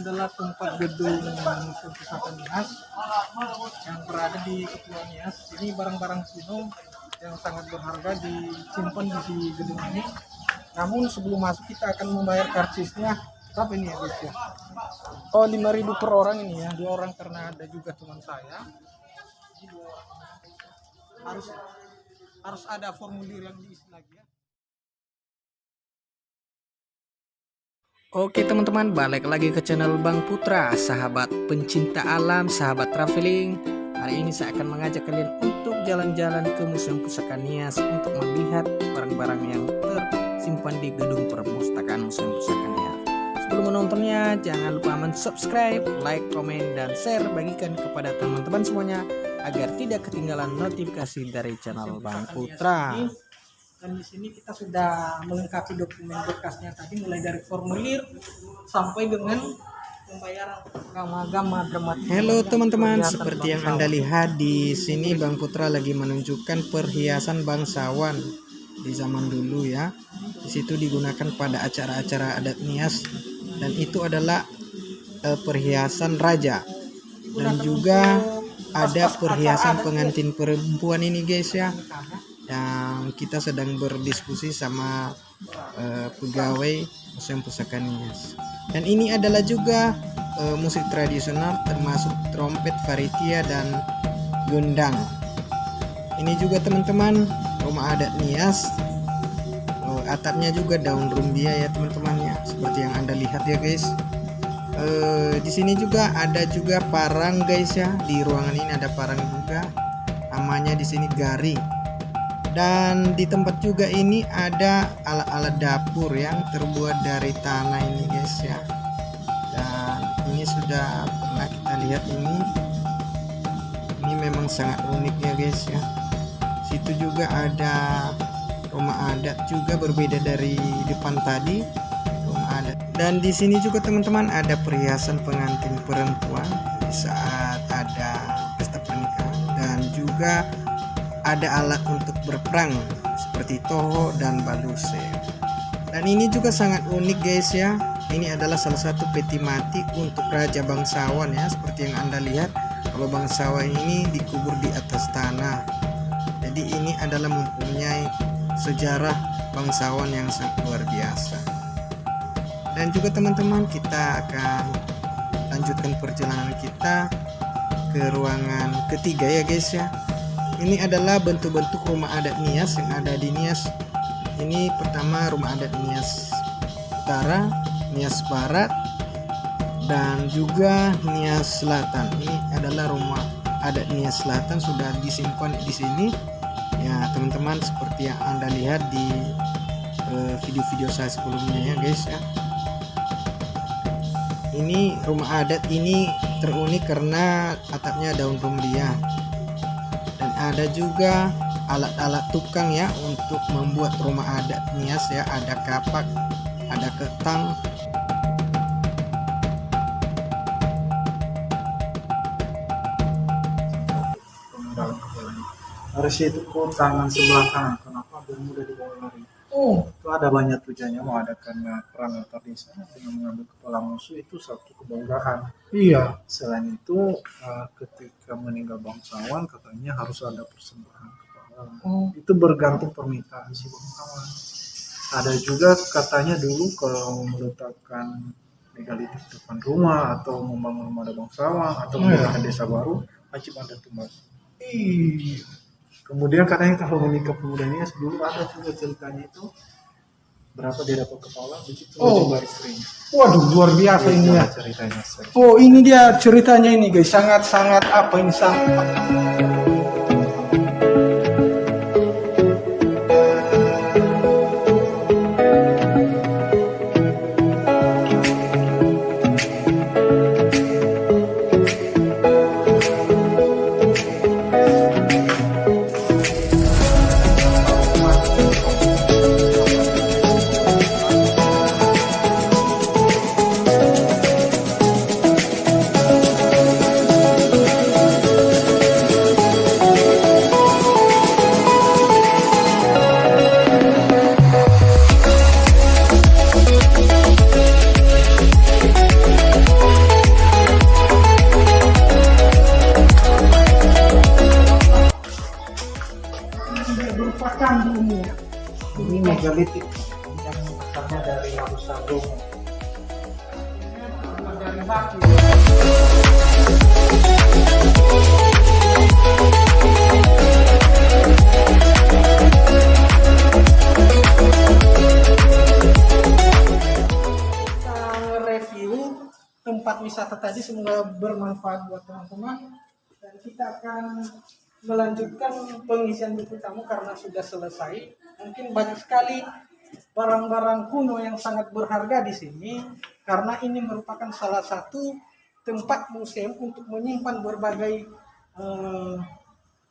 adalah tempat gedung Museum Pusaka Nias yang berada di Kepulauan Nias. Ini barang-barang kuno yang sangat berharga disimpan di gedung ini. Namun sebelum masuk kita akan membayar karcisnya. Berapa ini ya guys ya? Oh, 5.000 per orang ini ya. 2 orang karena ada juga teman saya. Ini 2 orang. Harus ada formulir yang diisi lagi ya. Oke teman-teman, balik lagi ke channel Bang Putra, sahabat pencinta alam, sahabat traveling. Hari ini saya akan mengajak kalian untuk jalan-jalan ke Museum Pusaka Nias untuk melihat barang-barang yang tersimpan di gedung perpustakaan Museum Pusaka Nias. Sebelum menontonnya, jangan lupa subscribe, like, komen, dan share, bagikan kepada teman-teman semuanya agar tidak ketinggalan notifikasi dari channel Bang Putra. Dan di sini kita sudah melengkapi dokumen berkasnya tadi, mulai dari formulir sampai dengan pembayaran agama dramatik. Halo teman-teman, seperti yang Anda lihat di sini Bang Putra lagi menunjukkan perhiasan bangsawan di zaman dulu ya. Di situ digunakan pada acara-acara adat Nias dan itu adalah perhiasan raja. Dan juga ada perhiasan pengantin perempuan ini guys ya. Yang kita sedang berdiskusi sama pegawai Museum Pusaka Nias. Dan ini adalah juga musik tradisional termasuk trompet, varitia, dan gendang. Ini juga teman-teman rumah adat Nias. Atapnya juga daun rumbia ya teman-teman ya, seperti yang Anda lihat ya guys. Di sini juga ada juga parang guys ya. Di ruangan ini ada parang juga. Namanya di sini garing. Dan di tempat juga ini ada alat-alat dapur yang terbuat dari tanah ini guys ya. Dan ini sudah pernah kita lihat ini. Ini memang sangat unik ya guys ya. Situ juga ada rumah adat juga berbeda dari depan tadi. Rumah adat. Dan di sini juga teman-teman ada perhiasan pengantin perempuan saat ada pesta pernikahan. Dan juga ada alat untuk berperang seperti toho dan baluse. Dan ini juga sangat unik guys ya. Ini adalah salah satu peti mati untuk raja bangsawan ya, seperti yang Anda lihat. Kalau bangsawan ini dikubur di atas tanah. Jadi ini adalah mempunyai sejarah bangsawan yang sangat luar biasa. Dan juga teman-teman, kita akan lanjutkan perjalanan kita ke ruangan ketiga ya guys ya. Ini adalah bentuk-bentuk rumah adat Nias yang ada di Nias. Ini pertama rumah adat Nias Utara, Nias Barat, dan juga Nias Selatan. Ini adalah rumah adat Nias Selatan, sudah disimpan di sini. Ya teman-teman, seperti yang Anda lihat di video-video saya sebelumnya ya guys ya. Ini rumah adat ini terunik karena atapnya daun rumbia. Dan ada juga alat-alat tukang ya untuk membuat rumah adat Nias ya. Ada kapak, ada ketam. Harus itu kok tangan sebelah kanan. Kenapa biar mudah dibawa lari? Oh, Itu ada banyak tujuannya, mau ada karena perang antar desa dengan mengambil kepala musuh itu satu kebanggaan. iya. Selain itu ketika meninggal bangsawan katanya harus ada persembahan kepala. Oh, Itu bergantung permintaan si bangsawan. Ada juga katanya dulu kalau meletakkan megalitik depan rumah atau membangun rumah ada bangsawan atau membangun desa baru wajib ada tumbal. iya. Kemudian katanya kalau menikah pemuda Nias dulu ada juga ceritanya itu berapa dia dapat kepala begitu coba istrinya. Waduh, luar biasa ini ya. Ceritanya. Oh, ini dia ceritanya ini guys, sangat-sangat apa ini sangat. merupakan dunia. Ini megalitik yang asalnya dari Abu Sagung. Dari batu. Kita review tempat wisata tadi, semoga bermanfaat buat teman-teman, dan kita akan melanjutkan pengisian buku tamu karena sudah selesai. Mungkin banyak sekali barang-barang kuno yang sangat berharga di sini karena ini merupakan salah satu tempat museum untuk menyimpan berbagai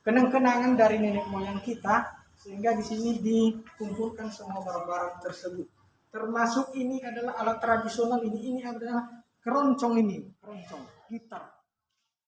kenang-kenangan dari nenek moyang kita, sehingga di sini dikumpulkan semua barang-barang tersebut. Termasuk ini adalah alat tradisional, ini adalah keroncong, ini keroncong gitar.